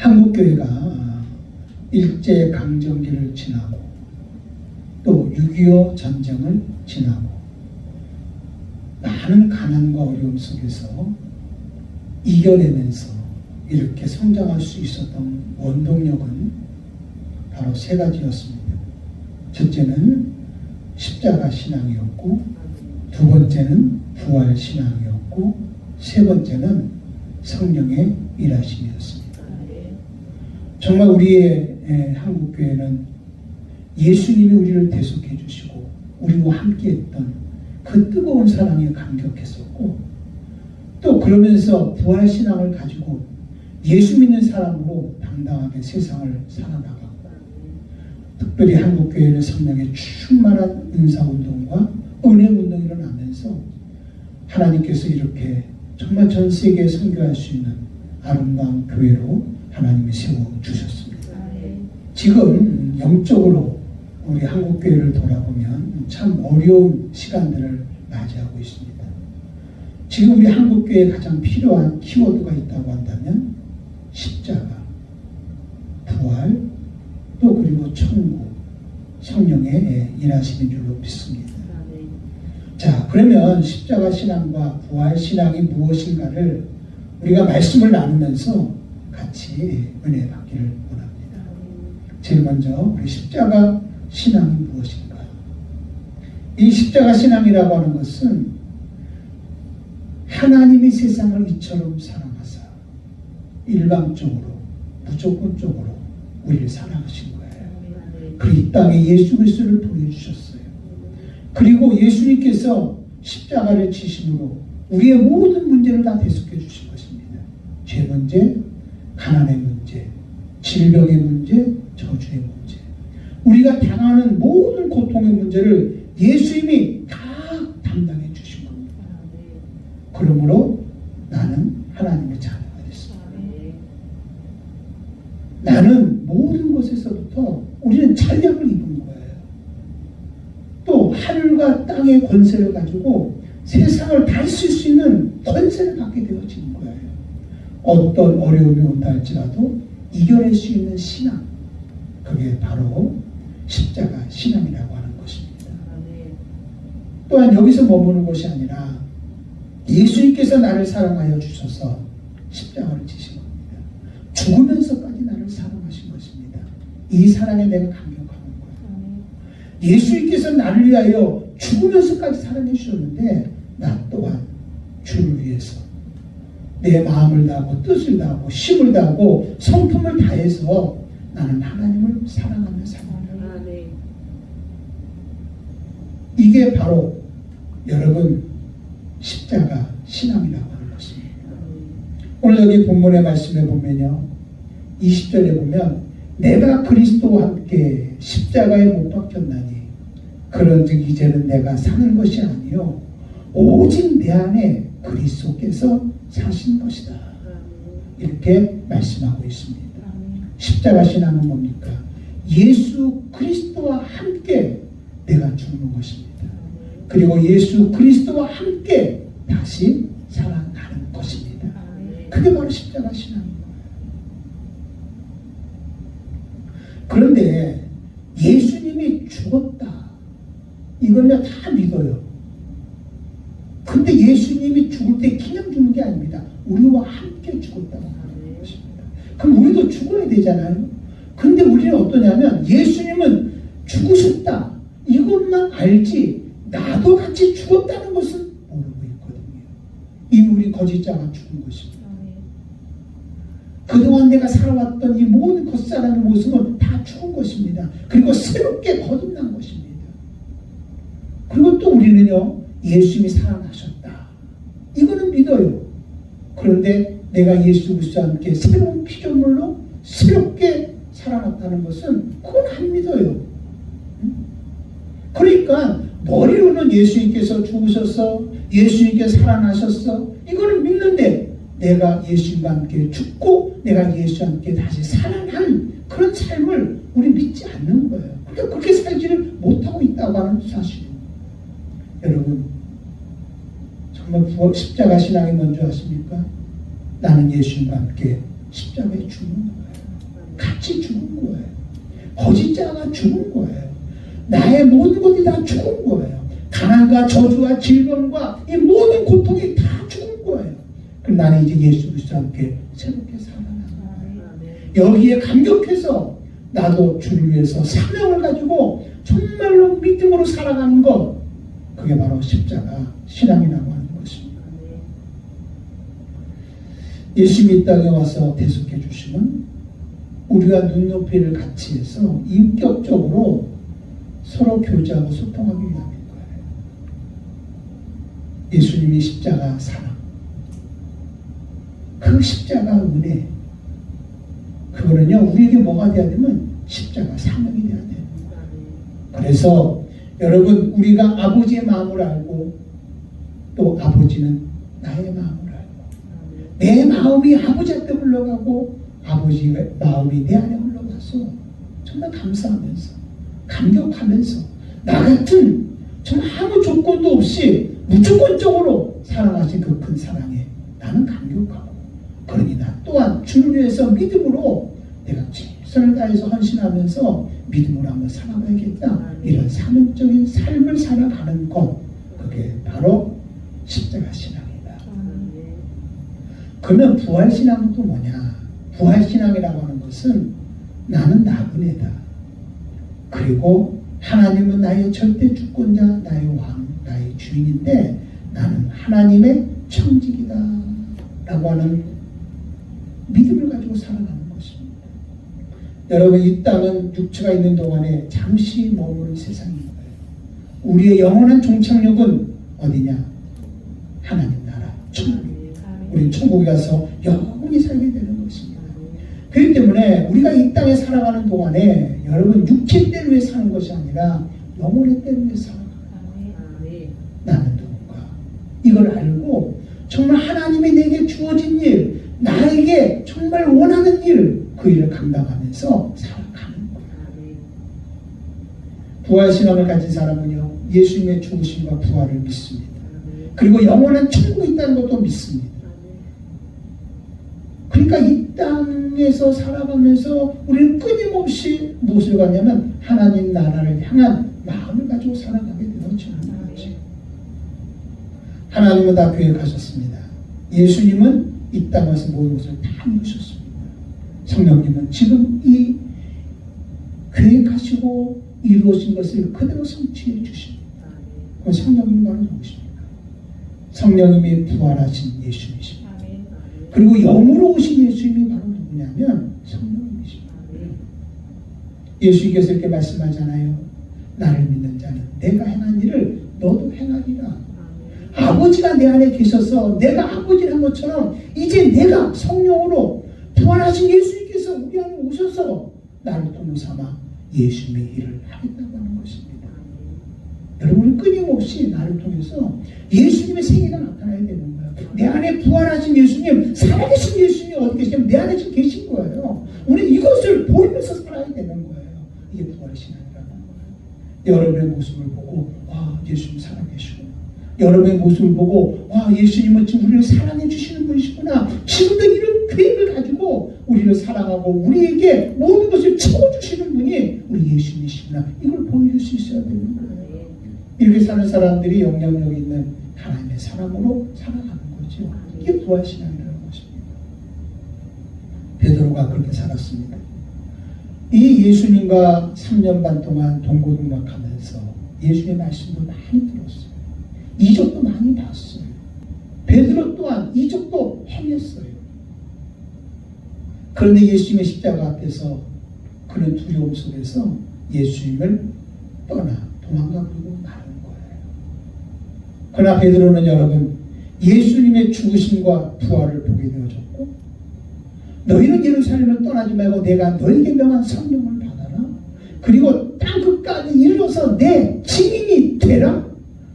한국교회가 일제강점기를 지나고 또 6.25 전쟁을 지나고 많은 가난과 어려움 속에서 이겨내면서 이렇게 성장할 수 있었던 원동력은 바로 세 가지였습니다. 첫째는 십자가 신앙이었고, 두 번째는 부활 신앙이었고, 세 번째는 성령의 일하심이었습니다. 정말 우리의 한국교회는 예수님이 우리를 대속해 주시고 우리와 함께했던 그 뜨거운 사랑에 감격했었고, 또 그러면서 부활 신앙을 가지고 예수 믿는 사람으로 당당하게 세상을 살아나가고, 특별히 한국교회는 성령의 충만한 은사운동과 은혜운동이 일어나면서 하나님께서 이렇게 정말 전 세계에 선교할 수 있는 아름다운 교회로 하나님이 세워주셨습니다. 지금 영적으로 우리 한국교회를 돌아보면 참 어려운 시간들을 맞이하고 있습니다. 지금 우리 한국교회에 가장 필요한 키워드가 있다고 한다면 십자가, 부활, 또 그리고 천국, 성령의 일하시는 줄로 믿습니다. 자, 그러면 십자가 신앙과 부활 신앙이 무엇인가를 우리가 말씀을 나누면서 같이 은혜 받기를 원합니다. 제일 먼저 우리 십자가 신앙이 무엇인가? 이 십자가 신앙이라고 하는 것은 하나님이 세상을 이처럼 사랑하사 일방적으로 무조건적으로 우리를 사랑하신 거예요. 그리고 이 땅에 예수 그리스도를 보내주셨어요. 그리고 예수님께서 십자가를 지심으로 우리의 모든 문제를 다 대속해 주신 것입니다. 죄 문제, 가난의 문제, 질병의 문제, 저주의 문제, 우리가 당하는 모든 고통의 문제를 예수님이 다 담당해 주신 겁니다. 그러므로 나는 하나님의 자녀가 됐습니다. 나는 모든 것에서부터 우리는 찬양을 입은 거예요. 또 하늘과 땅의 권세를 가지고 세상을 다 쓸 수 있는 권세를 갖게 되어진 거예요. 어떤 어려움이 온다 할지라도 이겨낼 수 있는 신앙, 그게 바로 십자가 신앙이라고 하는 것입니다. 또한 여기서 머무는 것이 아니라 예수님께서 나를 사랑하여 주셔서 십자가를 지신 겁니다. 죽으면서까지 나를 사랑하신 것입니다. 이 사랑에 내가 감격하는 거예요. 예수님께서 나를 위하여 죽으면서까지 사랑해 주셨는데 나 또한 주를 위해서 내 마음을 다하고 뜻을 다하고 힘을 다하고 성품을 다해서 나는 하나님을 사랑하는 사람이에요. 이게 바로 여러분 십자가 신앙이라고 하는 것입니다. 오늘 여기 본문의 말씀에 보면요, 20절에 보면 내가 그리스도와 함께 십자가에 못 박혔나니 그런즉 이제는 내가 사는 것이 아니요 오직 내 안에 그리스도께서 사신 것이다. 이렇게 말씀하고 있습니다. 십자가 신앙은 뭡니까? 예수 그리스도와 함께 내가 죽는 것입니다. 그리고 예수 그리스도와 함께 다시 살아나는 것입니다. 그게 바로 십자가 신앙입니다. 그런데 예수님이 죽었다, 이거는 다 믿어요. 근데 예수님이 죽을 때 그냥 죽는 게 아닙니다. 우리와 함께 죽었다고 하는 것입니다. 그럼 우리도 죽어야 되잖아요. 근데 우리는 어떠냐면 예수님은 죽으셨다, 이것만 알지 나도 같이 죽었다는 것은 모르고 있거든요. 이미 우리 거짓자가 죽은 것입니다. 그동안 내가 살아왔던 이 모든 겉사람의 모습은 다 죽은 것입니다. 그리고 새롭게 거듭난 것입니다. 그리고 또 우리는요, 예수님이 살아나셨다, 이거는 믿어요. 그런데 내가 예수 그리스도와 함께 새로운 피조물로 새롭게 살아났다는 것은 그건 안 믿어요. 그러니까 머리로는 예수님께서 죽으셔서 예수님께서 살아나셨어, 이거는 믿는데 내가 예수님과 함께 죽고 내가 예수와 함께 다시 살아난 그런 삶을 우리 믿지 않는 거예요. 그러니까 그렇게 살지를 못하고 있다고 하는 사실입니다. 여러분, 정말 십자가 신앙이 뭔지 아십니까? 나는 예수님과 함께 십자가에 죽은 거예요. 같이 죽은 거예요. 거짓자가 죽은 거예요. 나의 모든 것이 다 죽은 거예요. 가난과 저주와 질병과 이 모든 고통이 다 죽은 거예요. 그럼 나는 이제 예수 그리스도와 함께 새롭게 살아나는 거예요. 여기에 감격해서 나도 주를 위해서 사명을 가지고 정말로 믿음으로 살아가는 것, 그게 바로 십자가 신앙이라고 하는 것입니다. 예수님이 이 땅에 와서 대속해 주시면 우리가 눈높이를 같이 해서 인격적으로 서로 교제하고 소통하기 위함인 거예요. 예수님이 십자가 사랑, 그 십자가 은혜, 그거는요 우리에게 뭐가 돼야 되면 십자가 사명이 돼야 돼요. 그래서 여러분, 우리가 아버지의 마음을 알고 또 아버지는 나의 마음을 알고, 내 마음이 아버지 앞에 흘러가고 아버지의 마음이 내 안에 흘러가서 정말 감사하면서 감격하면서 나 같은 정말 아무 조건도 없이 무조건적으로 사랑하신 그 큰 사랑에 나는 감격하고, 그러니 나 또한 주를 위해서 믿음으로 내가 최선을 다해서 헌신하면서 믿음으로 한번 살아봐야겠다, 이런 사명적인 삶을 살아가는 것, 그게 바로 십자가 신앙이다. 그러면 부활신앙은 또 뭐냐? 부활신앙이라고 하는 것은 나는 나그네다, 그리고 하나님은 나의 절대 주권자, 나의 왕, 나의 주인인데 나는 하나님의 청직이다 라고 하는 믿음을 가지고 살아가는 것입니다. 여러분, 이 땅은 육체가 있는 동안에 잠시 머무는 세상인 거예요. 우리의 영원한 종착역은 어디냐? 하나님 나라, 천국입니다. 우리는 천국에 가서 영원히 살게 되는 것입니다. 그렇기 때문에 우리가 이 땅에 살아가는 동안에 여러분, 육체 때를 위해 사는 것이 아니라 영혼의 때를 위해 살아가는 거예요. 나는 누군가, 이걸 알고 정말 하나님이 내게 주어진 일, 나에게 정말 원하는 일, 그 일을 감당하면서 살아가는 거예요. 부활신앙을 가진 사람은요 예수님의 죽으심과 부활을 믿습니다. 그리고 영원한 천국이 있다는 것도 믿습니다. 그러니까 이 땅에서 살아가면서 우리는 끊임없이 무엇을 갖냐면 하나님 나라를 향한 마음을 가지고 살아가게 되어지는 거죠. 하나님은 다 계획하셨습니다. 예수님은 이 땅에서 모든 것을 다 이루셨습니다. 성령님은 지금 이 계획하시고 이루어진 것을 그대로 성취해 주십니다. 그럼 성령님이 바로 누구십니까? 성령님이 부활하신 예수님이십니다. 그리고 영으로 오신 예수님이 바로 누구냐면 성령님이십니다. 예수님께서 이렇게 말씀하잖아요. 나를 믿는 자는 내가 행한 일을 너도 행하리라. 아버지가 내 안에 계셔서 내가 아버지를 한 것처럼 이제 내가 성령으로 부활하신 예수님께서 우리 안에 오셔서 나를 통로 삼아 예수님의 일을 하겠다고 하는 것입니다. 여러분은 끊임없이 나를 통해서 예수님의 생애가 나타나야 되는 거예요. 내 안에 부활하신 예수님, 살아계신 예수님이 어디 계시냐면 내 안에 지금 계신 거예요. 우리 이것을 보이면서 살아야 되는 거예요. 이게 부활의 신앙이라는 거예요. 여러분의 모습을 보고 와, 예수님 살아계시고, 여러분의 모습을 보고 와, 예수님은 지금 우리를 사랑해 주시는 분이시구나, 지금도 이런 계획을 가지고 우리를 사랑하고 우리에게 모든 것을 채워주시는 분이 우리 예수님이시구나, 이걸 보여줄 수 있어야 되는 거예요. 이렇게 사는 사람들이 영향력 있는 하나님의 사람으로 살아가는 거죠. 이게 부활신앙이라는 것입니다. 베드로가 그렇게 살았습니다. 이 예수님과 3년 반 동안 동고동락하면서 예수님의 말씀도 많이 들었어요. 이적도 많이 봤어요. 베드로 또한 이적도 행했어요. 그런데 예수님의 십자가 앞에서 그런 두려움 속에서 예수님을 떠나 도망가 버리고 마는 거예요. 그러나 베드로는 여러분, 예수님의 죽으심과 부활을 보게 되어졌고, 너희는 예루살렘을 떠나지 말고 내가 너희에게 명한 성령을 받아라, 그리고 땅 끝까지 이르러서 내 증인이 되라,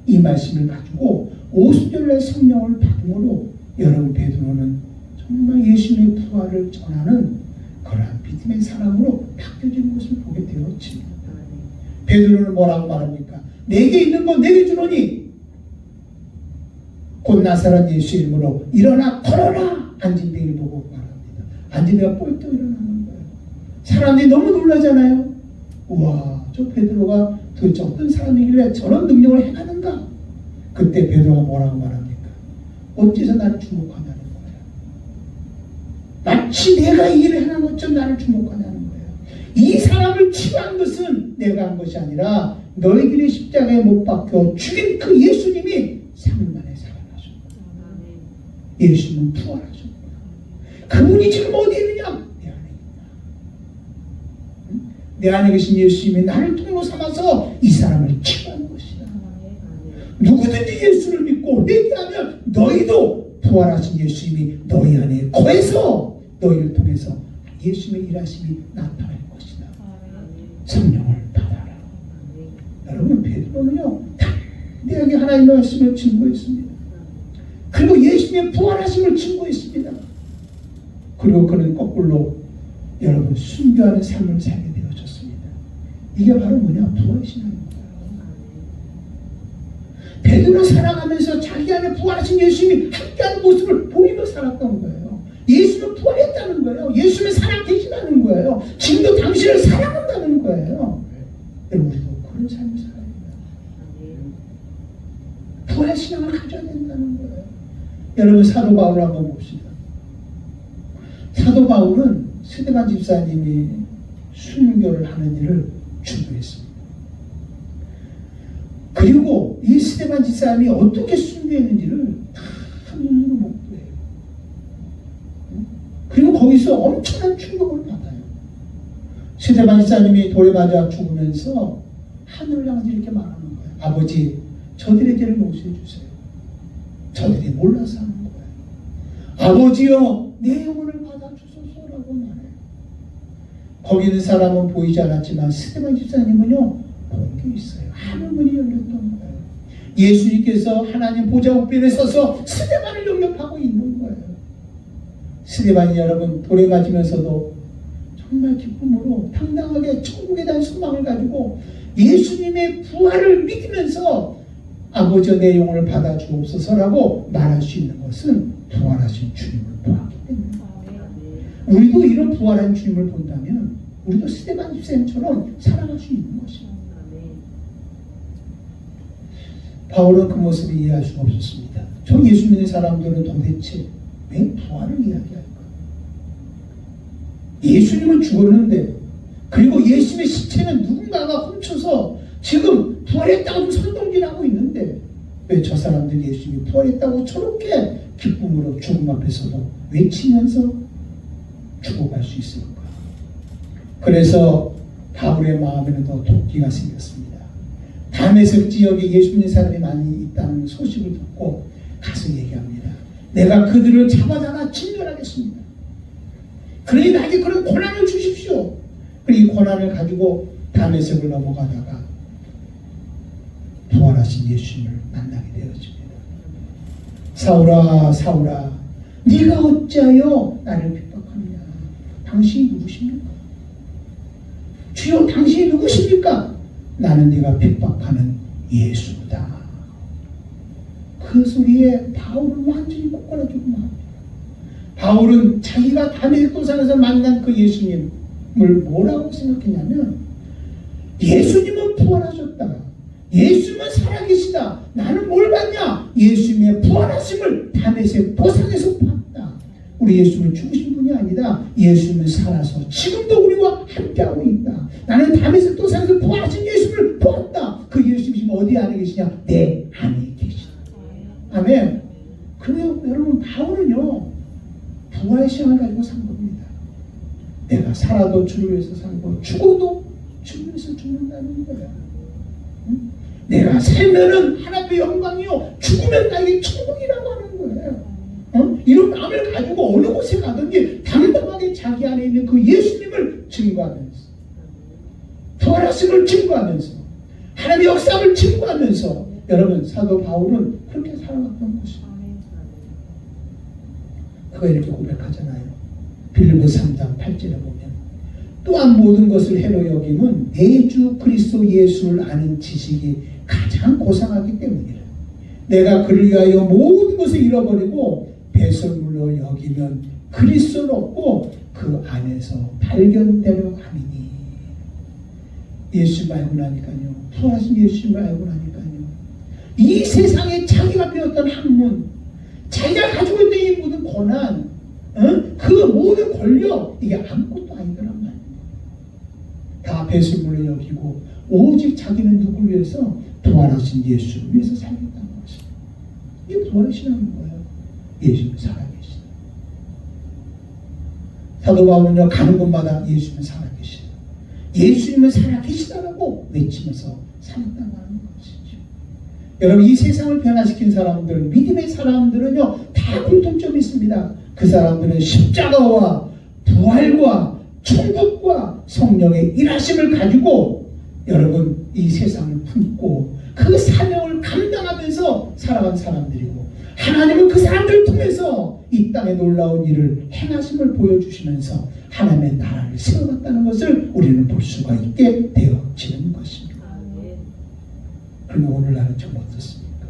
이 말씀을 가지고 오순절날 성령을 받음으로 여러분, 베드로는 정말 예수님의 부활을 전하는 그러한 믿음의 사람으로 바뀌어지는 것을 보게 되었지. 베드로는 뭐라고 말합니까? 내게 있는 건 내게 주노니 곧 나사렛 예수 이름으로 일어나 걸어라. 앉은 데를 보고 말합니다. 안드레가 뻘떡 일어나는 거예요. 사람들이 너무 놀라잖아요. 우와, 저 베드로가 도대체 어떤 사람이길래 저런 능력을 행하는가? 그때 베드로가 뭐라고 말합니까? 어째서 나를 주목하냐는 거예요. 마치 내가 이 일을 행한 것처럼 나를 주목하냐는 거예요. 이 사람을 치유한 것은 내가 한 것이 아니라 너희들이 십자가에 못 박혀 죽인 그 예수님이 3일 만에 살아나셨고, 예수님은 부활하셨고, 그분이 지금 어디에 있느냐? 내 안에 있다. 응? 내 안에 계신 예수님이 나를 통로 삼아서 이 사람을 치유하는 것이다. 누구든지 예수를 믿고 회개하면 너희도 부활하신 예수님이 너희 안에 거해서 너희를 통해서 예수님의 일하심이 나타날 것이다. 성령을 받아라. 여러분, 베드로는요 담대하게 하나님의 말씀을 증거했습니다. 그리고 예수님의 부활하심을 증거했습니다. 그리고 그는 거꾸로 여러분 순교하는 삶을 살게 되어졌습니다. 이게 바로 뭐냐? 부활신앙인 거예요. 베드로 살아가면서 자기 안에 부활하신 예수님이 함께하는 모습을 보이며 살았던 거예요. 예수는 부활했다는 거예요. 예수는 살아계시다는 거예요. 지금도 당신을 사랑한다는 거예요. 여러분, 우리도 그런 삶을 살아야 돼요. 부활신앙을 가져야 된다는 거예요. 여러분, 사도 바울을 한번 봅시다. 사도 바울은 스데반 집사님이 순교를 하는 일을 주도했습니다. 그리고 이 스데반 집사님이 어떻게 순교했는지를 다 눈으로 목도해요. 그리고 거기서 엄청난 충격을 받아요. 스데반 집사님이 돌에 맞아 죽으면서 하늘을 향해서 이렇게 말하는 거예요. 아버지, 저들의 죄를 용서해 주세요. 저들이 몰라서 하는 거예요. 아버지여, 내 영혼을 받아주소서라고 말해요. 거기 있는 사람은 보이지 않았지만 스데반 집사님은요 보게 있어요. 하늘문이 열렸던 거예요. 예수님께서 하나님 보좌 우편에 서서 스데반을 영접하고 있는 거예요. 스데반이 여러분 돌에 맞으면서도 정말 기쁨으로 당당하게 천국에 대한 소망을 가지고 예수님의 부활을 믿으면서 아버지 내 영혼을 받아 주옵소서라고 말할 수 있는 것은 부활하신 주님을 보았기 때문입니다. 우리도 이런 부활한 주님을 본다면 우리도 스데반 집사님처럼 살아갈 수 있는 것입니다. 바울은 그 모습을 이해할 수가 없었습니다. 저 예수 믿는 사람들은 도대체 왜 부활을 이야기할까? 예수님은 죽었는데, 그리고 예수님의 시체는 누군가가 훔쳐서 지금 부활했다고 선동질하고 있는데 왜 저 사람들이 예수님이 부활했다고 저렇게 기쁨으로 죽음 앞에서도 외치면서 죽어갈 수 있을까? 그래서 바울의 마음에는 더 도끼가 생겼습니다. 다메섹 지역에 예수 믿는 사람이 많이 있다는 소식을 듣고 가서 얘기합니다. 내가 그들을 잡아다가 진멸하겠습니다. 그러니 나에게 그런 고난을 주십시오. 그리고 이 고난을 가지고 다메섹을 넘어가다가 부활하신 예수님을 만나게 되었습니다. 사울아, 사울아, 네가 어찌하여 나를 핍박하느냐? 당신이 누구십니까? 주여, 당신이 누구십니까? 나는 네가 핍박하는 예수다. 그 소리에 바울은 완전히 꼬꾸라지고 맙니다. 바울은 자기가 다메섹 도상에서 만난 그 예수님을 뭐라고 생각했냐면, 예수님은 부활하셨다. 예수님은 살아계시다. 나는 뭘 봤냐? 예수님의 부활하심을 다메섹 도상에서 봤다. 우리 예수님은 죽으신 분이 아니다. 예수님은 살아서 지금도 우리와 함께하고 있다. 나는 다메섹 도상에서 부활하신 예수님을 보았다. 그 예수님이 지금 어디 안에 계시냐? 내 안에 계시다. 아멘. 그래요, 여러분, 바울은요 부활의 신앙을 가지고 산 겁니다. 내가 살아도 주를 위해서 살고 죽어도 주를 위해서 죽는다는 거야. 응? 내가 살면은 하나님의 영광이요, 죽으면 나에게 천국이라고 하는 거예요. 이런 마음을 가지고 어느 곳에 가든지 당당하게 자기 안에 있는 그 예수님을 증거하면서, 부활하심을 증거하면서, 하나님의 역사를 증거하면서, 여러분, 사도 바울은 그렇게 살아갔던 것입니다. 그가 이렇게 고백하잖아요. 빌립보서 3장 8절에 보면, 또한 모든 것을 해로 여김은 내 주 그리스도 예수를 아는 지식이 가장 고상하기 때문이라. 내가 그를 위하여 모든 것을 잃어버리고 배설물로 여기면 그리스도를 얻고 그 안에서 발견되려 하리니. 예수 말고 나니까요. 부활하신 예수 말고 나니까요. 이 세상에 자기가 배웠던 학문, 자기가 가지고 있던 이 모든 권한, 그 모든 권력, 이게 아무것도 아니더란 말이에요. 다 배설물로 여기고 오직 자기는 누구를 위해서? 부활하신 예수를 위해서 살겠다는 것입니다. 이게 부활의 신앙인 거예요. 예수는 살아계시다. 사도 바울은요, 가는 곳마다 예수는 살아계시다. 예수님은 살아계시다라고 외치면서 살았다는 것이죠. 여러분, 이 세상을 변화시킨 사람들, 믿음의 사람들은요, 다 공통점이 있습니다. 그 사람들은 십자가와 부활과 천국과 성령의 일하심을 가지고 여러분 이 세상을 품고 그 사명을 감당하면서 살아간 사람들이고, 하나님은 그 사람들을 통해서 이 땅에 놀라운 일을 행하심을 보여주시면서 하나님의 나라를 세워갔다는 것을 우리는 볼 수가 있게 되어지는 것입니다. 그러면 오늘날은 좀 어떻습니까?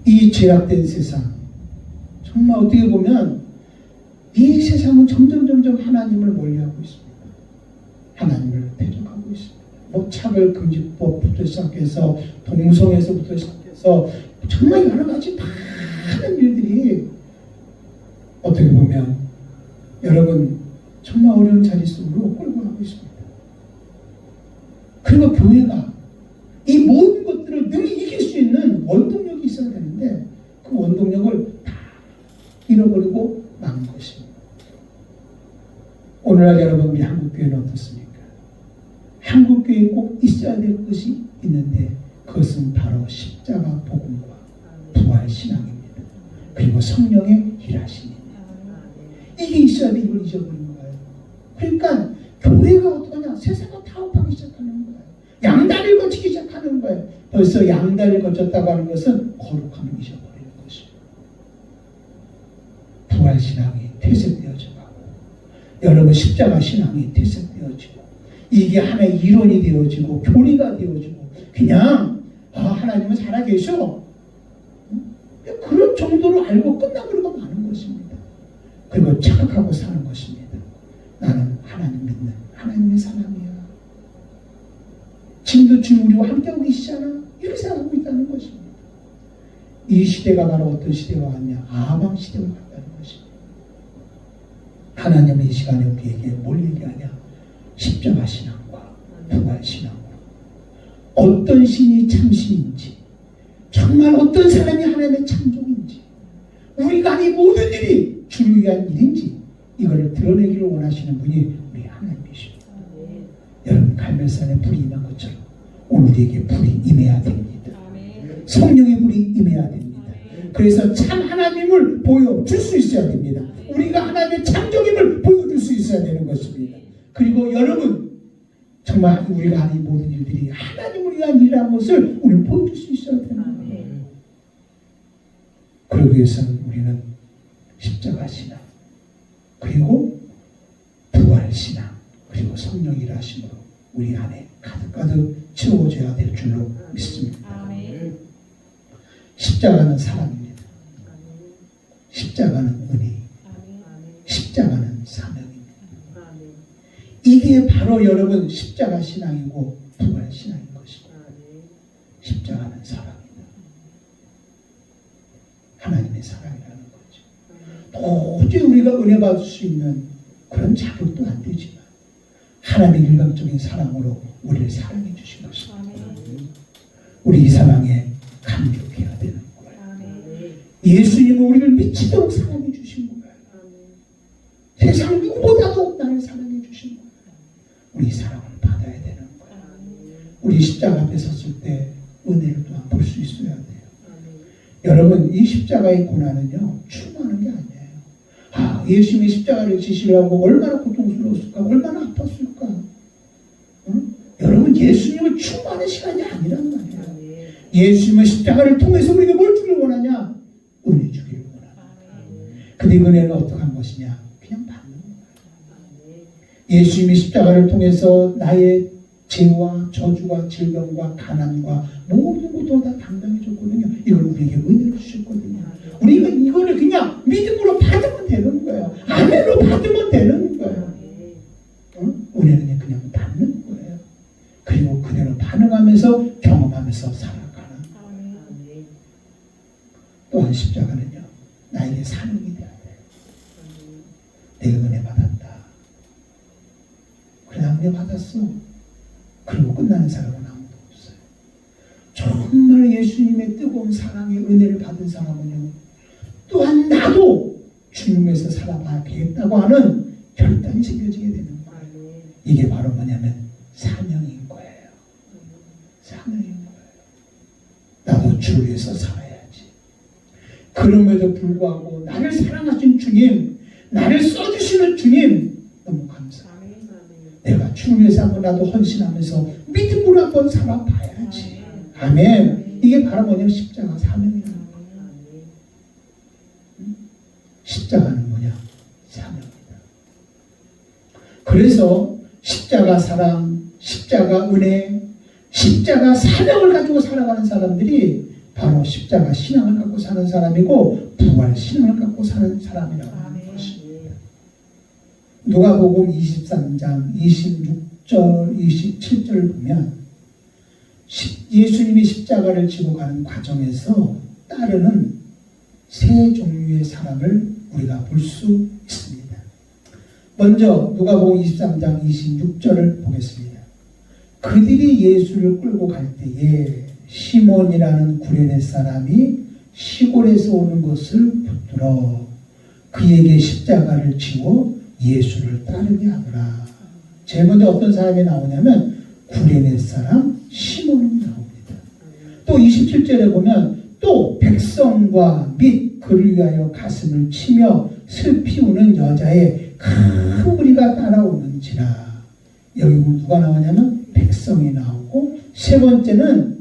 이 죄악된 세상, 정말 어떻게 보면 이 세상은 점점 하나님을 멀리하고 있습니다. 하나님을 대적하고 있습니다. 뭐 차별금지법부터 시작해서 동성애에서부터 시작해서 정말 여러 가지 많은 일들이 어떻게 보면 여러분 정말 어려운 자리 속으로 끌고 가고 있습니다. 그리고 교회가 이 모든 것들을 능히 이길 수 있는 원동력이 있어야 되는데 그 원동력을 다 잃어버리고 마는 것입니다. 오늘날 여러분, 우리 한국교회는 어떻습니까? 한국교회에 꼭 있어야 될 것이 있는데 그것은 바로 십자가 복음과 부활 신앙입니다. 그리고 성령의 일하심입니다. 이게 있어야 돼. 이걸 잊어버린 거예요. 그러니까 교회가 어떡하냐? 세상을 타협하기 시작하는 거예요. 양다리를 거치기 시작하는 거예요. 벌써 양다리를 거쳤다고 하는 것은 거룩함을 잊어버리는 것이에요. 부활 신앙이 퇴색되어져 가고 여러분 십자가 신앙이 퇴색되어지고 이게 하나의 이론이 되어지고 교리가 되어지고 그냥 하나님은 살아계셔, 그런 정도로 알고 끝나버리고 마는 것입니다. 그리고 착각하고 사는 것입니다. 나는 하나님 믿는 하나님의 사람이야. 지금도 주님 우리와 함께하고 계시잖아. 이렇게 생각하고 있다는 것입니다. 이 시대가 바로 어떤 시대가 왔냐? 아방 시대가 왔다는 것입니다. 하나님은 이 시간에 우리에게 뭘 얘기하냐? 십자가 신앙과 부활 신앙과 어떤 신이 참신인지, 정말 어떤 사람이 하나님의 창조인지, 우리가 한 이 모든 일이 주를 위한 일인지 이거를 드러내기를 원하시는 분이 우리 하나님이십니다. 여러분, 갈멜산에 불이 임한 것처럼 오늘에게 불이 임해야 됩니다. 성령의 불이 임해야 됩니다. 그래서 참 하나님을 보여줄 수 있어야 됩니다. 우리가 하나님의 창조임을 보여줄 수 있어야 되는 것입니다. 그리고 여러분, 정말 우리가 하는 이 모든 일들이 하나님을 위한 일이라는 것을 우리는 보여줄 수 있어야 되는 거예요. 그러기 위해서는 우리는 십자가 신앙, 그리고 부활 신앙, 그리고 성령 일하심으로 우리 안에 가득가득 채워져야 될 줄로 믿습니다. 십자가는 사랑입니다. 십자가는 은혜, 십자가는 사명입니다. 이게 바로 여러분 십자가 신앙이고 부활 신앙인 것입니다. 십자가는 사랑입니다. 하나님의 사랑이라는 거죠. 도저히 우리가 은혜 받을 수 있는 그런 자격도 안 되지만 하나님의 일방적인 사랑으로 우리를 사랑해 주신 것입니다. 우리 이 사랑에 감격해야 되는 거예요. 예수님은 우리를 미치도록 사랑해 주신 거예요. 세상 누구보다도 나를 사랑해 주신 거예요. 우리 사랑을 받아야 되는 거예요. 우리 십자가 앞에 섰을 때 은혜를 또한 볼 수 있어야 돼요. 여러분, 이 십자가의 고난은요, 추모하는 게 아니에요. 예수님이 십자가를 지시려고 얼마나 고통스러웠을까, 얼마나 아팠을까. 여러분, 예수님을 추모하는 시간이 아니란 말이에요. 예수님은 십자가를 통해서 우리가 뭘 주길 원하냐? 은혜 주기를 원하는. 근데 은혜는 어떠한 것이냐? 그냥 받는 거예요. 예수님이 십자가를 통해서 나의 죄와 저주와 질병과 가난과 모든 것도 다 담당해 줬거든요. 이걸 우리에게 은혜로 주셨거든요. 우리가 이거를 그냥 믿음으로 받으면 되는 거예요. 아멘으로 받으면 되는 거예요. 은혜는 그냥 받는 거예요. 그리고 그대로 반응하면서 경험하면서 살아가는 거예요. 또한 십자가는요, 나에게 사명이 돼야 돼요. 내가 은혜 받았다. 그래, 나 은혜 받았어. 그리고 끝나는 사람은 아무도 없어요. 정말 예수님의 뜨거운 사랑의 은혜를 받은 사람은요, 또한 나도 주님에서 살아봐야 되겠다고 하는 결단이 생겨지게 되는 거예요. 이게 바로 뭐냐면 사명인 거예요. 사명인 거예요. 나도 주를 위해서 살아야지. 그럼에도 불구하고 나를 사랑하신 주님, 나를 써주시는 주님, 너무 감사합니다. 내가 주를 위해서 한번 나도 헌신하면서 믿음으로 한번 살아봐야지. 아멘. 이게 바로 뭐냐면 십자가 사명이라는 거예요. 십자가는 뭐냐? 사명이다. 그래서 십자가 사랑, 십자가 은혜, 십자가 사명을 가지고 살아가는 사람들이 바로 십자가 신앙을 갖고 사는 사람이고 부활 신앙을 갖고 사는 사람이라고 하는 것입니다. 누가복음 23장 26절 27절을 보면 예수님이 십자가를 지고 가는 과정에서 따르는 세 종류의 사람을 우리가 볼 수 있습니다. 먼저 누가복음 23장 26절을 보겠습니다. 그들이 예수를 끌고 갈 때에 시몬이라는 구레네 사람이 시골에서 오는 것을 붙들어 그에게 십자가를 지워 예수를 따르게 하더라. 제일 먼저 어떤 사람이 나오냐면 구레네 사람 시몬이 나옵니다. 또 27절에 보면 또 백성과 및 그를 위하여 가슴을 치며 슬피 우는 여자의 큰 무리가 따라오는지라. 여기 누가 나오냐면 백성이 나오고, 세 번째는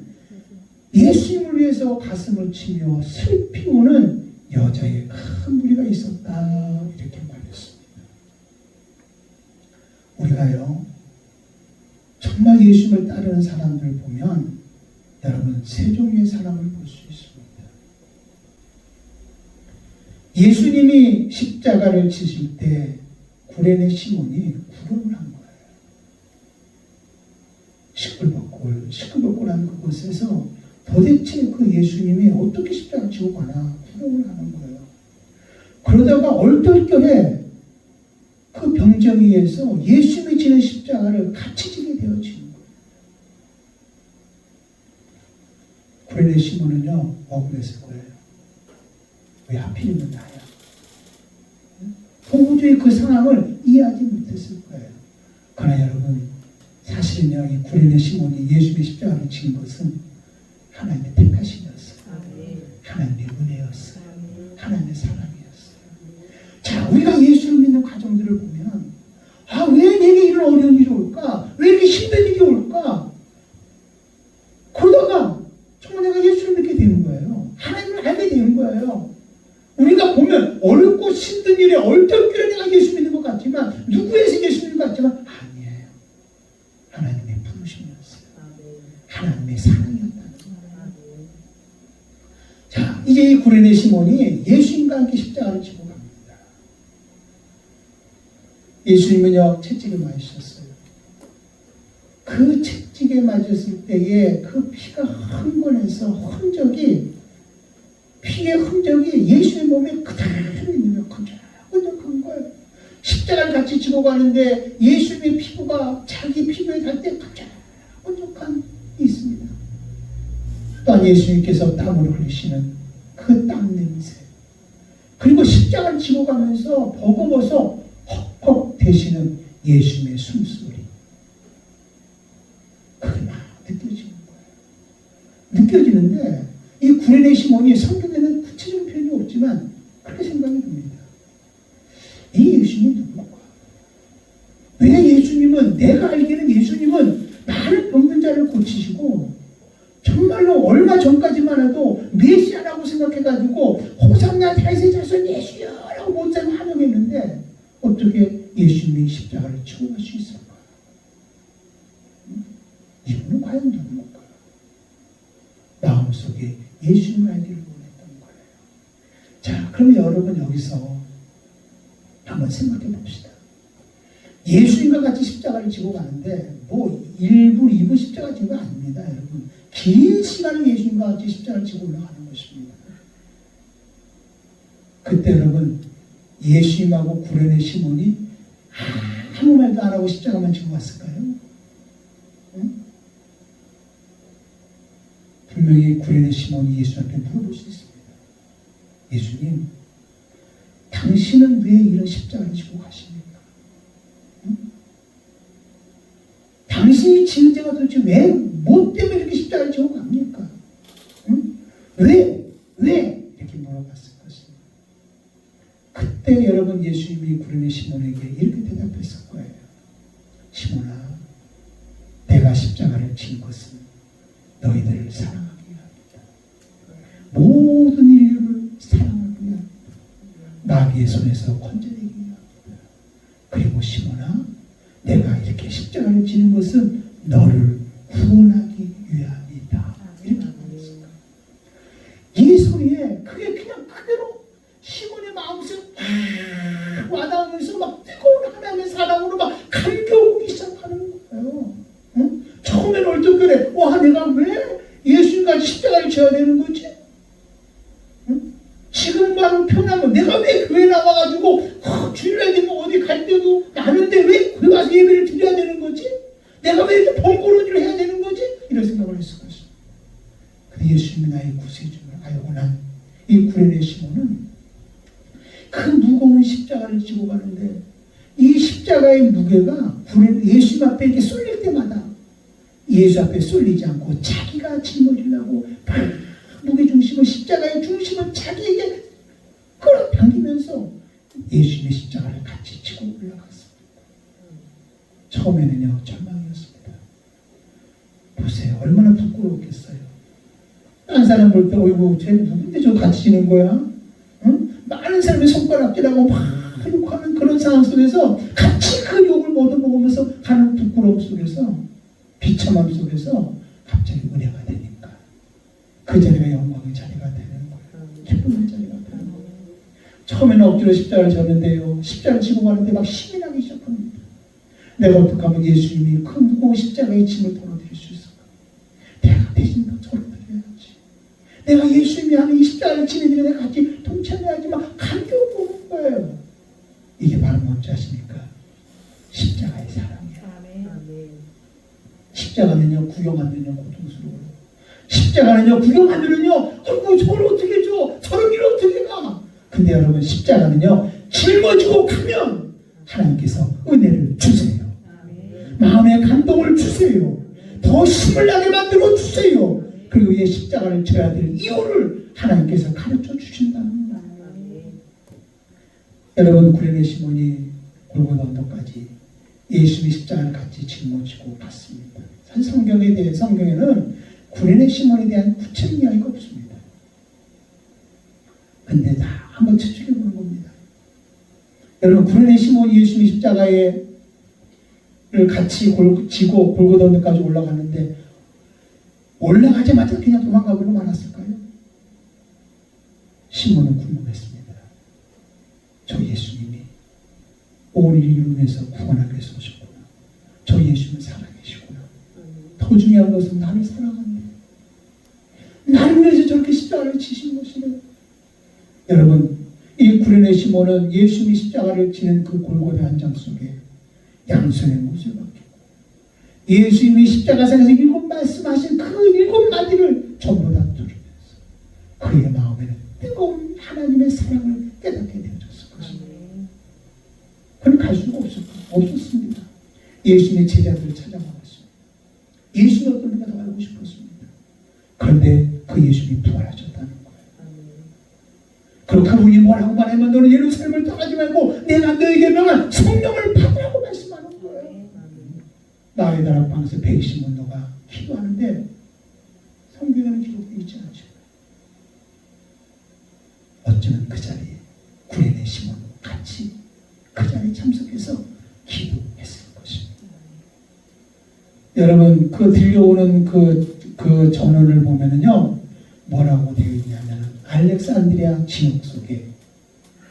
예수님을 위해서 가슴을 치며 슬피 우는 여자의 큰 무리가 있었다. 이렇게 말했습니다. 우리가요, 정말 예수님을 따르는 사람들을 보면 여러분 세 종류의 사람을 볼 수 있습니다. 예수님이 십자가를 지실 때 구레네 시몬이 구경을 한 거예요. 시끌벅글한 그곳에서 도대체 그 예수님이 어떻게 십자가 지고 가나 구경을 하는 거예요. 그러다가 얼떨결에 그 병정이에서 예수님이 지는 십자가를 같이 지게 되어지는 거예요. 구레네 시몬은요, 억울했을 거예요. 왜 하필이면 나야? 도저히 그 상황을 이해하지 못했을 거예요. 그러나 여러분, 사실은요, 이 구레네 시몬이 예수님의 십자가를 지은 것은 하나님의 택하심이었어요. 하나님의 은혜였어요. 하나님의 사랑이었어요. 자, 우리가 예수를 믿는 과정들을 보면, 아, 왜 내게 이런 어려운 일이 올까? 왜 이렇게 힘든 일이 올까? 그러다가 정말 내가 예수를 믿게 되는 거예요. 하나님을 알게 되는 거예요. 우리가 보면 어렵고 힘든 일에 얼떨결에 내가 예수 믿는 것 같지만, 누구에서 예수 믿는 것 같지만 아니에요. 하나님의 부르심이었어요. 하나님의 사랑이었다는 거예요. 자, 이제 이 구레네 시몬이 예수님과 함께 십자가를 지고 갑니다. 예수님은요, 채찍에 맞으셨어요. 그 채찍에 맞았을 때에 그 피가 흥건해서 피의 흔적이 예수의 몸에 그대로 있는 거예요. 끈적끈적한 거예요. 십자가를 같이 지고 가는데 예수님의 피부가 자기 피부에 닿을 때 끈적끈적한 있습니다. 또한 예수님께서 땀을 흘리시는 그 땀 냄새, 그리고 십자가를 지고 가면서 버거워서 헉헉 대시는 예수님의 숨소리, 그게 막 느껴지는 거예요. 느껴지는데 이 구레네 시몬이 성경에는 구체적인 표현이 없지만 그렇게 생각이 듭니다. 이 예수님이 누구인가? 왜 예수님은, 내가 알기에는 예수님은 많은 병든 자를 고치시고 정말로 얼마 전까지만 해도 메시아라고 생각해가지고 호산나 다윗의 자손 예수여라고 모세가 환영했는데 어떻게 예수님이 십자가를 치고 갈 수 있을까? 이분은 과연 누구일까? 마음속에 예수님을 알기를 원했던 거예요. 자, 그러면 여러분 여기서 한번 생각해 봅시다. 예수님과 같이 십자가를 지고 가는데 뭐 1분, 2분 십자가 지고 아닙니다. 여러분. 긴 시간을 예수님과 같이 십자가를 지고 올라가는 것입니다. 그때 여러분 예수님하고 구레네 시몬이 아무 말도 안 하고 십자가만 지고 갔을까요? 응? 분명히 구레네 시몬이 예수님께 물어볼 수 있습니다. 예수님, 당신은 왜 이런 십자가를 지고 가십니까? 응? 당신이 지은 죄가 도대체 왜, 뭐 때문에 이렇게 십자가를 지고 갑니까? 응? 왜? 이렇게 물어봤을 것입니다. 그때 여러분 예수님이 구레네 시몬에게 이렇게 대답했을 거예요. 시몬아, 내가 십자가를 진 것은 너희들을 사랑하기 위함이다. 모든 인류를 사랑하기 위함이다. 마귀의 손에서 건져내기 위함이다. 그리고 시몬아, 내가 이렇게 십자가를 지는 것은 너를 구원하기 위함이다. 이렇게 말했습니다. 이 소리에 그게 그냥 그대로 시몬의 마음속에 와닿으면서 막 뜨거운 하나님의 사랑으로 막 감격이 시작하는 거예요. 응? 처음에는 얼떨결에 와, 내가 왜 예수님까지 십자가를 져야 되는 거지? 응? 지금만 편하면 내가 왜 교회 나와가지고 주일날 되면 어디 갈 때도 아는데 왜 교회 와서 예배를 드려야 되는 거지? 내가 왜 이렇게 번거로운지를 해야 되는 거지? 이런 생각을 했을 것입니다. 근데 예수님이 나의 구세주를 알고 난 이 구레네 시몬은 그 무거운 십자가를 지고 가는데 이 십자가의 무게가 예수님 앞에 이렇게 쏠릴 때마다 예수 앞에 쏠리지 않고 자기가 짊어지려고 무게중심을, 십자가의 중심을 자기에게 끌어당기면서 예수님의 십자가를 같이 지고 올라갔습니다. 처음에는요, 절망이었습니다. 보세요, 얼마나 부끄러웠겠어요. 딴 사람 볼 때 어이구 쟤 누군데 저 같이 지는 거야? 응? 많은 사람이 손가락질하고 막 욕하는 그런 상황 속에서 같이 그 욕을 얻어먹으면서 가는 부끄러움 속에서, 비참함 속에서 갑자기 은혜가 되니까 그 자리가 영광의 자리가 되는 거예요. 기쁨의 자리가 되는 거예요. 처음에는 억지로 십자가를 졌는데요, 십자가를 지고 가는데 막 힘이 나기 시작합니다. 내가 어떻게 하면 예수님이 그 무거운 십자가의 짐을 덜어드릴 수 있을까? 내가 대신 더 덜어드려야지. 내가 예수님이 하는 이 십자가를 지는 일에 내가 같이 동참해야지. 막 감격을 보는 거예요. 이게 바로 뭔지 아십니까? 십자가의 사랑이에요. 십자가는요, 구경 안 되면 고통스러워요. 십자가는요, 구경 안 되면요, 아이고 저걸 어떻게 줘? 저런 일을 어떻게 가? 근데 여러분, 십자가는요, 짊어지고 가면 하나님께서 은혜를 주세요. 마음의 감동을 주세요. 더 힘을 나게 만들어 주세요. 그리고 이 십자가를 져야 될 이유를 하나님께서 가르쳐 주신다는 거예요. 여러분, 구레네 시몬이 골고다 언덕까지 예수님의 십자가를 같이 짊어지고 갔습니다. 사실 성경에는 구레네 시몬에 대한 구체적인 이야기가 없습니다. 근데 다 한번 추측해 보는 겁니다. 여러분, 구레네 시몬이 예수님의 십자가를 같이 지고 골고다 언덕까지 올라갔는데 올라가자마자 그냥 도망가기로 말았을까요? 시몬은 궁금했습니다. 저 예수님이 온 인류를 위해서 구원하기 위해서 오셨구나. 저 예수님은 살아계시구나. 더 중요한 것은 나를 사랑하네. 나를 위해서 저렇게 십자가를 지신 것이네. 여러분, 이 구레네 시몬은 예수님이 십자가를 지는 그 골고다 현장 속에 양손에 못을 박히고 예수님이 십자가상에서 7 말씀하신 그 7 마디를 전부 다 들으면서 그의 마음에는 뜨거운 하나님의 사랑을 깨닫게 되어졌을 것입니다. 그는 갈 수가 없었습니다. 예수님의 제자들을 찾아가봤습니다. 예수님이 어떤 분인가 더 알고 싶었습니다. 그런데 그 예수님이 부활하셨다는 거예요. 그리고 그분이 뭐라고 말하면 너는 예루살렘을 떠나지 말고 내가 너에게 명한 성령을 받으라고 말씀하는 거예요. 나의 다락방에서 120만 너가 기도하는데 성경에는 기록되어 있지 않죠. 어쩌면 그 자리에 구레네 시몬 같이 그 자리에 참석해서 기도했을 것입니다. 여러분 그 들려오는 그 전원을 보면은요 뭐라고 되어 있냐면 알렉산드리아 지역 속에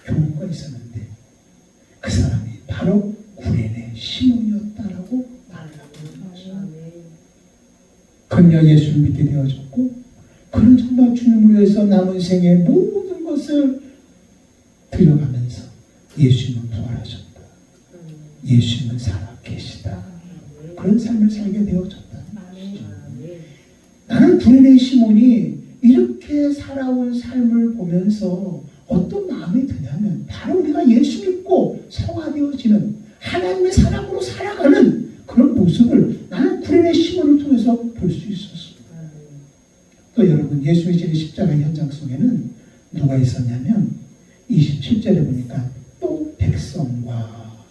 교회가 있었는데 그 사람이 바로 구레네 시몬이었다라고 말을 하고 있는 것이죠. 그는 예수를 믿게 되어졌고 그는 정말 주님을 위해서 남은 생의 모든 것을 들여가면서 예수님은 부활하셨다. 예수님은 살아계시다. 그런 삶을 살게 되어졌다. 나는 구레네 시몬이 이렇게 살아온 삶을 보면서 어떤 마음이 드냐면 바로 우리가 예수 믿고 성화되어지는 하나님의 사람으로 살아가는 그런 모습을 나는 구레네 시몬을 통해서 볼 수 있었습니다. 또 여러분 예수의 지는 십자가 현장 속에는 누가 있었냐면 27절에 보니까 또 백성과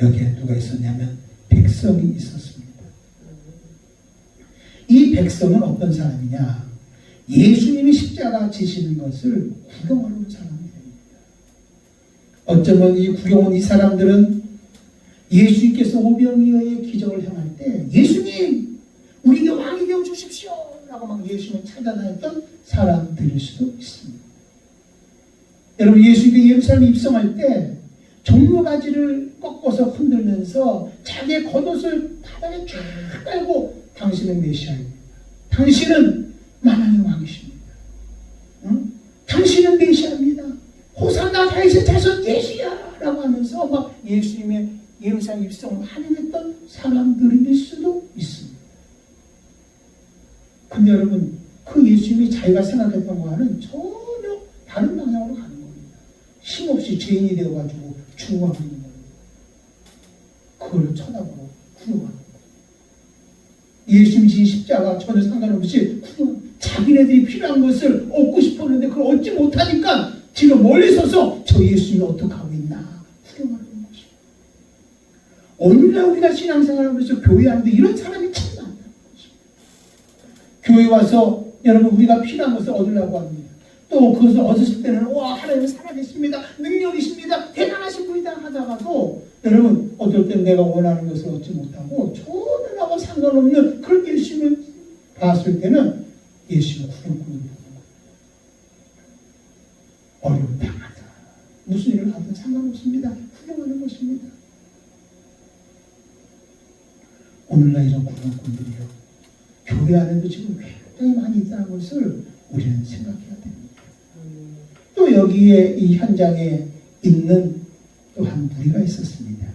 여기에 누가 있었냐면 백성이 있었습니다. 이 백성은 어떤 사람이냐? 예수님이 십자가 지시는 것을 구경하러 온 사람이 됩니다. 어쩌면 이 구경 온 이 사람들은 예수님께서 오병이어의 기적을 행할 때 예수님 우리에게 왕이 되어 주십시오 라고 막 예수님을 찾아다녔던 사람들일 수도 있습니다. 여러분 예수님이 예루살렘에 입성할 때 종려가지를 꺾어서 흔들면서 자기의 겉옷을 바닥에 쫙 깔고 당신은 메시아입니다. 당신은 만왕의 왕이십니다. 당신은 메시아입니다. 호산나 다윗의 자손 예수야 라고 하면서 막 예수님의 예루살렘 입성을 환영했던 사람들일 수도 있습니다. 근데 여러분 그 예수님이 자기가 생각했던 거와는 전혀 다른 방향으로 가는 겁니다. 힘없이 죄인이 되어가지고 죽어가고 있는 겁니다. 그걸 쳐다보고 구경하는 거예요. 예수님이 진 십자가 전혀 상관없이 자기네들이 필요한 것을 얻고 싶었는데 그걸 얻지 못하니까 지금 멀리 서서 저 예수님이 어떻게 하고 있나 구경하는 것이죠. 오늘날 우리가 신앙생활하면서 교회하는데 이런 사람이 참 많다는 거죠. 교회 와서 여러분 우리가 필요한 것을 얻으려고 합니다. 또 그것을 얻었을 때는 와 하나님은 살아계십니다. 능력이십니다. 대단하신 분이다 하다가도 여러분 어떨 땐 내가 원하는 것을 얻지 못하고 전혀 나와 상관없는 그런 예수님을 봤을 때는 예수님을 구경꾼을 보는 거예요. 어려움 당하다. 무슨 일을 하든 상관없습니다. 구경하는 것입니다. 오늘날 이런 구경꾼들이요. 교회 안에도 지금 굉장히 많이 있다는 것을 우리는 생각해야 됩니다. 또 여기에 이 현장에 있는 또 한 무리가 있었습니다.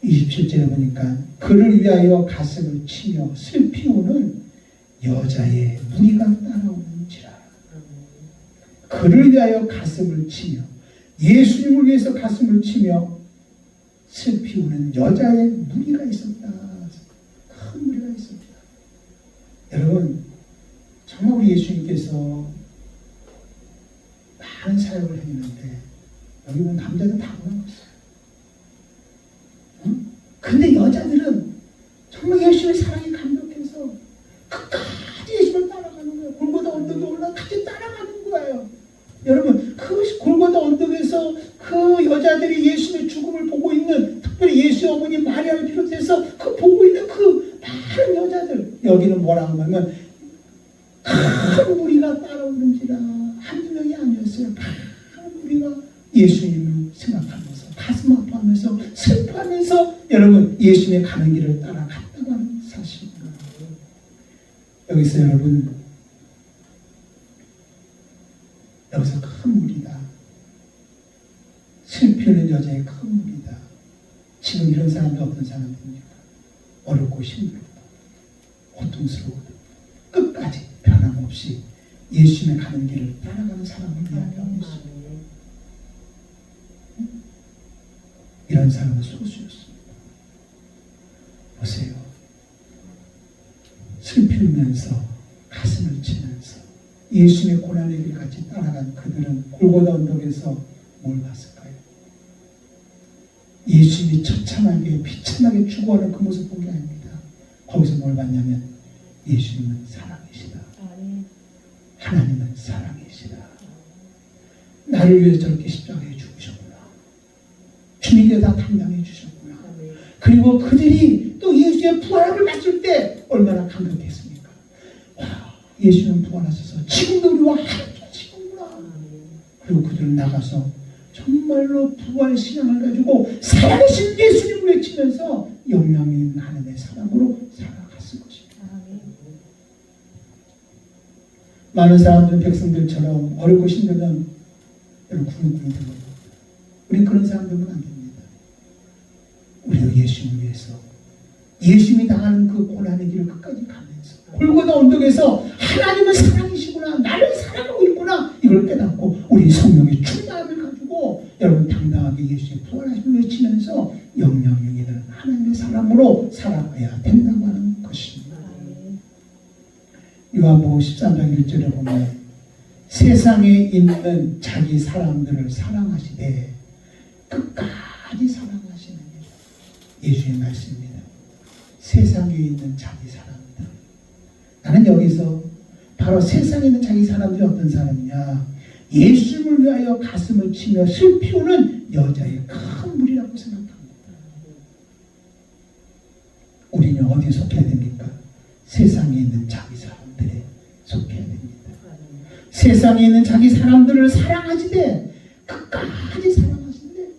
27절에 보니까 그를 위하여 가슴을 치며 슬피 우는 여자의 무리가 따라오는지라. 그를 위하여 가슴을 치며 예수님을 위해서 가슴을 치며 슬피 우는 여자의 무리가 있었다. 큰 무리가 있었다. 여러분 정말 우리 예수님께서 많은 사역을 했는데 여기 보면 남자들 다 도망갔어요. 응? 근데 여자들은 정말 예수님의 사랑이 감격해서 끝까지 예수님을 따라가는 거예요. 골고다 언덕에 올라 같이 따라가는 거예요. 여러분 그 골고다 언덕에서 그 여자들이 예수님의 죽음을 보고 있는 특별히 예수 어머니 마리아를 비롯해서 그 보고 있는 그 많은 여자들 여기는 뭐라고 하면 큰 무리가 따라오는지라 한두 명이 아니었어요. 큰 무리가 예수님을 생각하면서 가슴 아파하면서 슬퍼하면서 여러분 예수님의 가는 길을 따라갔다고 하는 사실입니다. 여기서 여러분 여기서 큰 무리다. 슬피는 여자의 큰 무리다. 지금 이런 사람들 어떤 사람들입니까? 어렵고 힘들고 고통스러워 끝까지 변함없이 예수님의 가는 길을 따라가는 사람을 이야기하고 있습니다. 이런 사람은 소수였습니다. 보세요. 슬피면서 가슴을 치면서 예수님의 고난의 길 같이 따라간 그들은 골고다 언덕에서 뭘 봤을까요? 예수님이 처참하게 비참하게 죽어가는 그 모습 본 게 아닙니다. 거기서 뭘 봤냐면 예수님은 사랑이시다. 하나님은 사랑이시다. 나를 위해 저렇게 십자가에 죽으셨구나. 주님께 다 담당해 주셨구나. 그리고 그들이 또 예수의 부활을 맞을 때 얼마나 감격했습니까? 와, 예수는 부활하셔서 지금도 우리와 함께 하시는구나. 그리고 그들은 나가서 정말로 부활 신앙을 가지고 살아계신 예수님을 외치면서 영향 있는 하나님의 사람으로 살아갔을 것입니다. 많은 사람들은 백성들처럼 어렵고 힘들면 여러분 구름구름 들고 우리는 그런 사람 되면 안 됩니다. 우리가 예수님을 위해서 예수님이 당하는 그 고난의 길을 끝까지 가면서 골고다 언덕에서 하나님은 사랑이시구나, 나를 사랑하고 있구나, 이걸 깨닫고 우리 성령의 충만함을 가지고 여러분 당당하게 예수의 부활하심을 외치면서 영향력 있는 하나님의 사람으로 살아가야 된다고 하는 것입니다. 요한복음 13장 1절에 보면 세상에 있는 자기 사람들을 사랑하시되 끝까지 사랑하시는 예수의 말씀입니다. 세상에 있는 자기 사람들. 나는 여기서 바로 세상에 있는 자기 사람들이 어떤 사람이냐, 예수님을 위하여 가슴을 치며 슬피우는 여자의 큰 무리라고 생각합니다. 우리는 어디에 속해야 됩니까? 세상에 있는 자기 사람들에 속해야 됩니다. 세상에 있는 자기 사람들을 사랑하시되 끝까지 사랑하시는데,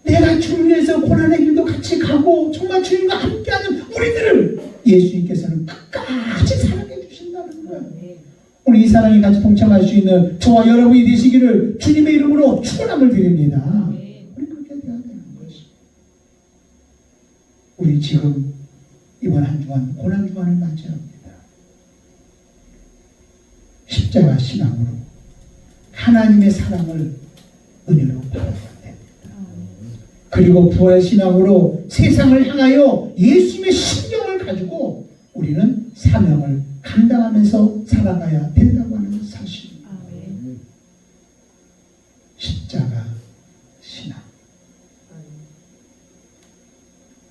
내가 주를 위해서 고난의 길도 같이 가고 정말 주님과 함께하는 우리들을 예수님께서는 끝까지 사랑해 주신다는 거예요. 오늘 이 사랑에 같이 동참할 수 있는 저와 여러분이 되시기를 주님의 이름으로 축원함을 드립니다. 우리 그렇게 돼야 되는 것입니다. 우리 지금 이번 한 주간 고난 주간을 맞이합니다. 십자가 신앙으로 하나님의 사랑을 은혜로 받아야 됩니다. 그리고 부활 신앙으로 세상을 향하여 예수님의 심정을 가지고 우리는 사명을 감당하면서 살아가야 된다고 하는 사실입니다. 십자가 신앙.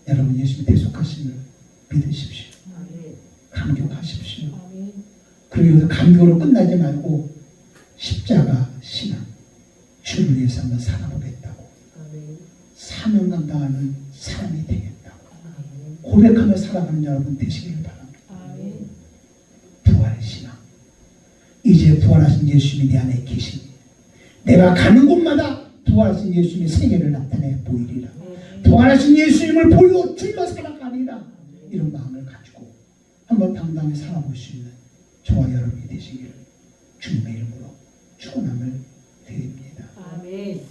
여러분 예수님 대속하심을 믿으십시오. 감격하십시오. 그리고 감격으로 끝나지 말고 십자가 신앙, 주를 위해서 한번 살아보겠다고, 사명 감당하는 사람이 되겠다고 고백하며 살아가는 여러분 되시기를 바랍니다. 부활의 신앙. 이제 부활하신 예수님이 내 안에 계시니 내가 가는 곳마다 부활하신 예수님의 생애를 나타내 보이리라. 부활하신 예수님을 보여 주며 살아가리라. 이런 마음을 가지고 한번 당당히 살아볼 수 있는 저와 여러분이 되시기를 주님의 이름으로 축원함을 드립니다. 아멘.